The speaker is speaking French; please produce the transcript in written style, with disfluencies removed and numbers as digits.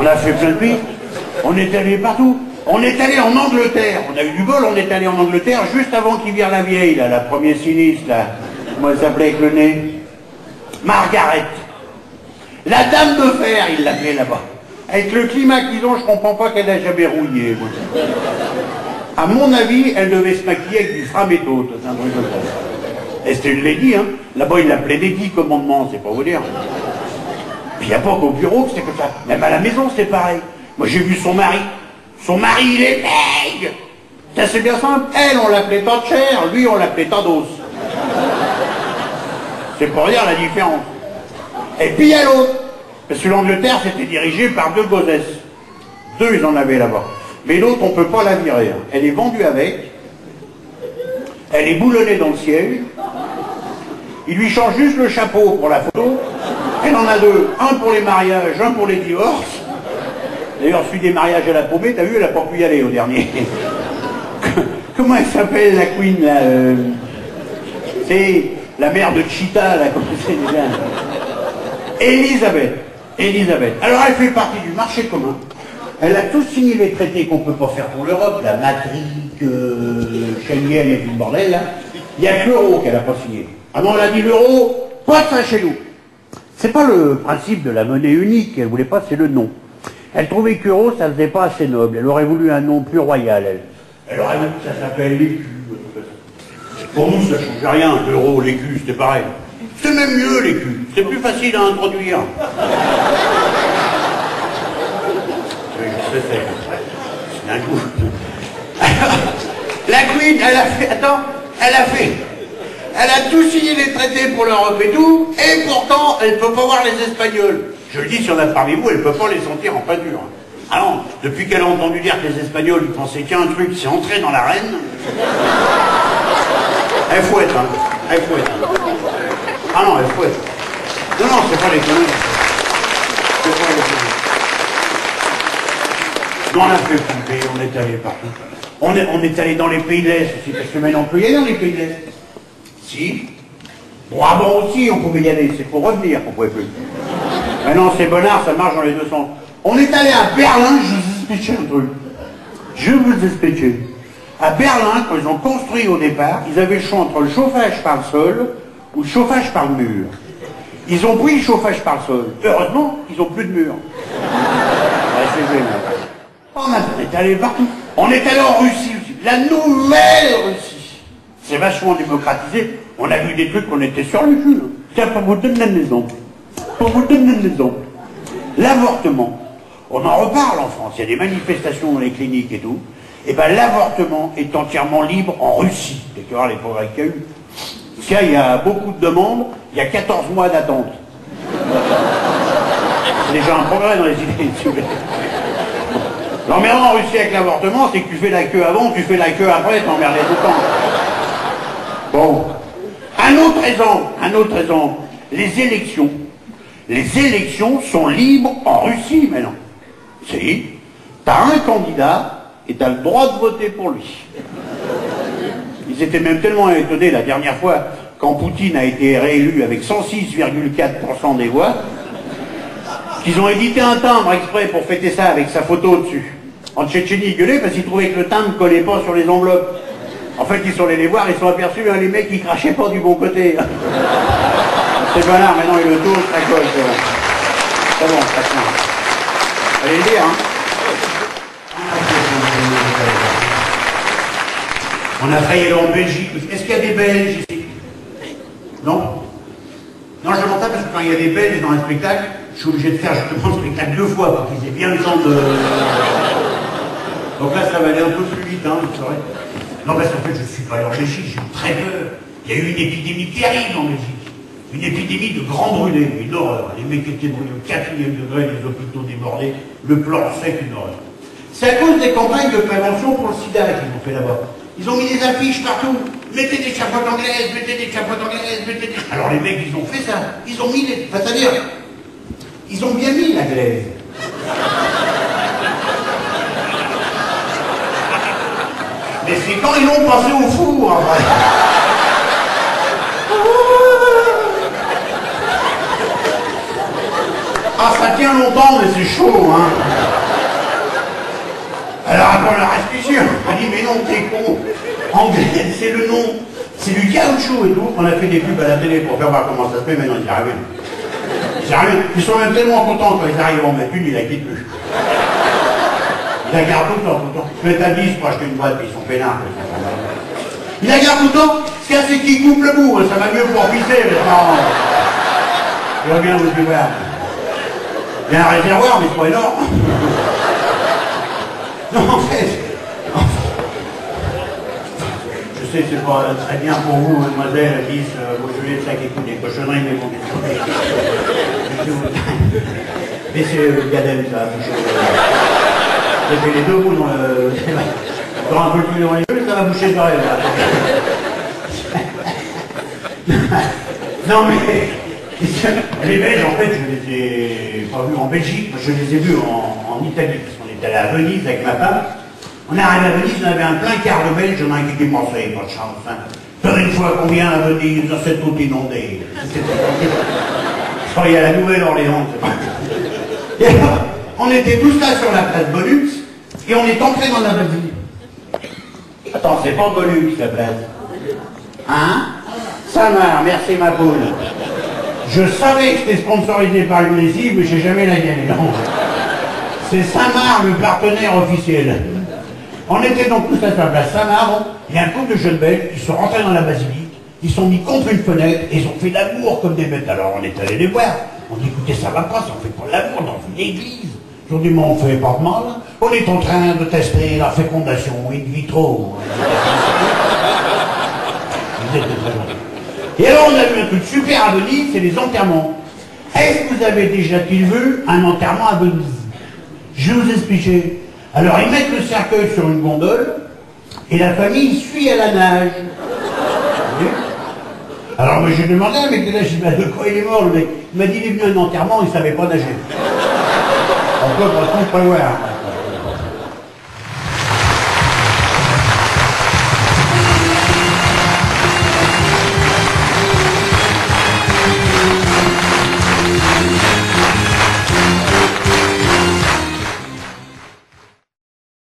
On a fait plein de pays. On est allé partout. On est allé en Angleterre. On a eu du bol, on est allé en Angleterre juste avant qu'il vire la vieille, là, la première sinistre, là. Comment elle s'appelait avec le nez? Margaret. La dame de fer, il l'appelait là-bas. Avec le climat qu'ils ont, je comprends pas qu'elle n'a jamais rouillé. Moi. À mon avis, elle devait se maquiller avec du framéto, c'est un truc comme ça. Et c'était une lady, hein. Là-bas, il l'appelait Lady Commandement, c'est pas vous dire. Puis il n'y a pas qu'au bureau que c'était comme ça. Même à la maison, c'est pareil. Moi, j'ai vu son mari. Son mari, il est maigre. Ça, c'est bien simple. Elle, on l'appelait Thatcher. Lui, on l'appelait Tados. C'est pour dire la différence. Et puis, il y a l'autre. Parce que l'Angleterre, c'était dirigé par deux gossesses. Deux, ils en avaient là-bas. Mais l'autre, on ne peut pas la virer. Hein. Elle est vendue avec. Elle est boulonnée dans le siège. Il lui change juste le chapeau pour la photo. Elle en a deux. Un pour les mariages, un pour les divorces. D'ailleurs, celui des mariages, elle a paumé. T'as vu, elle n'a pas pu y aller au dernier. Comment elle s'appelle, la queen, là c'est la mère de Cheetah, là, comment c'est déjà Elisabeth. Elisabeth. Alors, elle fait partie du marché commun. Elle a tous signé les traités qu'on ne peut pas faire pour l'Europe, la matrique, Schengen et tout le bordel, là. Il n'y a que l'euro qu'elle n'a pas signé. Ah non, elle a dit l'euro, pas de ça chez nous. C'est pas le principe de la monnaie unique qu'elle voulait pas, c'est le nom. Elle trouvait qu'euro, ça faisait pas assez noble. Elle aurait voulu un nom plus royal, elle. Elle aurait voulu que ça s'appelle l'écu. Pour nous, ça ne change rien. L'euro, l'écu, c'était pareil. C'est même mieux, l'écu. C'est plus facile à introduire. Oui, c'est un coup. Alors, la Queen, elle a fait... Attends, elle a tout signé les traités pour l'Europe et tout, et pourtant, elle ne peut pas voir les Espagnols. Je le dis, si on a parmi vous, elle ne peut pas les sentir en pâture. Ah non, depuis qu'elle a entendu dire que les Espagnols, ils pensaient qu'un truc, c'est entrer dans l'arène. Elle fouette, hein. Elle fouette. Hein. Ah non, elle fouette. Non, non, c'est pas les conneries. C'est pas les conneries. Non, on a fait flipper, on est allé partout. On est allé dans les pays de l'Est aussi, parce que maintenant, on peut y aller dans les pays de l'Est. Si. Bon, avant aussi, on pouvait y aller, c'est pour revenir qu'on pouvait plus. Maintenant, c'est bonnard, ça marche dans les deux sens. On est allé à Berlin, je vous expliquer un truc. Je vous expliquer. À Berlin, quand ils ont construit au départ, ils avaient le choix entre le chauffage par le sol ou le chauffage par le mur. Ils ont pris le chauffage par le sol. Heureusement, ils n'ont plus de mur. Ouais, c'est génial. On est allé partout. On est allé en Russie aussi. La nouvelle Russie. C'est vachement démocratisé. On a vu des trucs qu'on était sur le cul. Tiens, pour vous donner un exemple. Pour vous donner un exemple. L'avortement. On en reparle en France. Il y a des manifestations dans les cliniques et tout. Et bien l'avortement est entièrement libre en Russie. Tu vas voir les progrès qu'il y a eu. Parce qu'il y a beaucoup de demandes. Il y a 14 mois d'attente. C'est déjà un progrès dans les idées. L'emmerdant en Russie avec l'avortement, c'est que tu fais la queue avant, tu fais la queue après, t'emmerdes tout le temps. Bon. Un autre exemple. Les élections. Les élections sont libres en Russie maintenant. Si. T'as un candidat et t'as le droit de voter pour lui. Ils étaient même tellement étonnés la dernière fois quand Poutine a été réélu avec 106,4% des voix qu'ils ont édité un timbre exprès pour fêter ça avec sa photo dessus. En Tchétchénie, ils gueulaient parce qu'ils trouvaient que le timbre ne collait pas sur les enveloppes. En fait, ils sont allés les voir, ils sont aperçus, hein, les mecs, ils crachaient pas du bon côté. C'est bonnard, maintenant il le tourne, ça colle, c'est bon. C'est bon, ça tient. Allez le dire, hein. On a failli aller en Belgique. Est-ce qu'il y a des Belges ici? Non? Non, je demande ça parce que quand il y a des Belges dans un spectacle, je suis obligé de faire justement le spectacle 2 fois pour qu'ils aient bien le temps de... Donc là, ça va aller un peu plus vite, hein, vous saurez. Non, parce qu'en fait, je ne suis pas allé en Belgique, j'ai eu très peur. Il y a eu une épidémie terrible en Belgique. Une épidémie de grands brûlés, une horreur. Les mecs étaient brûlés au 4e degré, les hôpitaux débordés, le plan sec, une horreur. C'est à cause des campagnes de prévention pour le sida qu'ils ont fait là-bas. Ils ont mis des affiches partout. Mettez des chapeaux anglaises, mettez des chapeaux anglaises, mettez des... Alors les mecs, ils ont fait ça. Ils ont mis les... Enfin, c'est-à-dire, ils ont bien mis la glaise. Mais c'est quand ils l'ont passé au four, en vrai. Ah, ça tient longtemps, mais c'est chaud, hein. Alors, après la respiration, elle dit, mais non, t'es con. Anglais, c'est le nom. C'est du caoutchouc et tout. On a fait des pubs à la télé pour faire voir comment ça se fait, mais non, ils n'y arrivent. Ils sont même tellement contents quand ils arrivent en mettre une, ils la quittent plus. Ils la gardent tout le temps, tout le temps. Ils se mettent à 10 pour acheter une boîte, puis ils sont peinards. Ils la gardent tout le temps. Ce qu'il y a, c'est qu'ils coupent le bout. Ça va mieux pour pisser, mais non. Il revient au couvert. Il y a un réservoir, mais c'est pas énorme. Non, en fait, je sais que c'est pas très bien pour vous, mademoiselle, Alice, Beaujolais, ça qui écoute des cochonneries, mais bon, mais c'est Gadel, ça a bouché. J'ai fait les deux bouts dans le... Encore un peu plus dans les yeux, ça va boucher le rêve, là. Non, mais... Les Belges, en fait, je les ai pas vus en Belgique, je les ai vus en Italie, parce qu'on était allé à Venise avec ma femme. On est arrivé à Venise, on avait un plein quart de Belges, on a un qui était français, pas de chance. Hein. Faire une fois qu'on vient à Venise, c'est tout inondé. Je croyais à la Nouvelle-Orléans. Et alors, on était tous là sur la place Bonux, et on est entré dans la basilique. Attends, c'est pas Bonux, la place. Hein? Samar, merci ma poule. Je savais que c'était sponsorisé par une lessive, mais j'ai jamais la gagné. Non. C'est Samar, le partenaire officiel. On était donc tous à la place Samar, bon, il y a un couple de jeunes Belges qui sont rentrés dans la basilique, ils sont mis contre une fenêtre et ils ont fait l'amour comme des bêtes. Alors on est allé les voir. On dit écoutez, ça va pas, ça on fait pas l'amour dans une église. Ils ont dit mais on fait pas de mal. On est en train de tester la fécondation in vitro. Et alors on a vu un truc super à Venise, c'est les enterrements. Est-ce que vous avez déjà-t-il vu un enterrement à Venise? Je vais vous expliquer. Alors ils mettent le cercueil sur une gondole et la famille suit à la nage. Alors moi j'ai demandé à un mec de la gymnase de quoi il est mort le mec. Il m'a dit il est venu à un enterrement, il ne savait pas nager. On peut pas prévoir.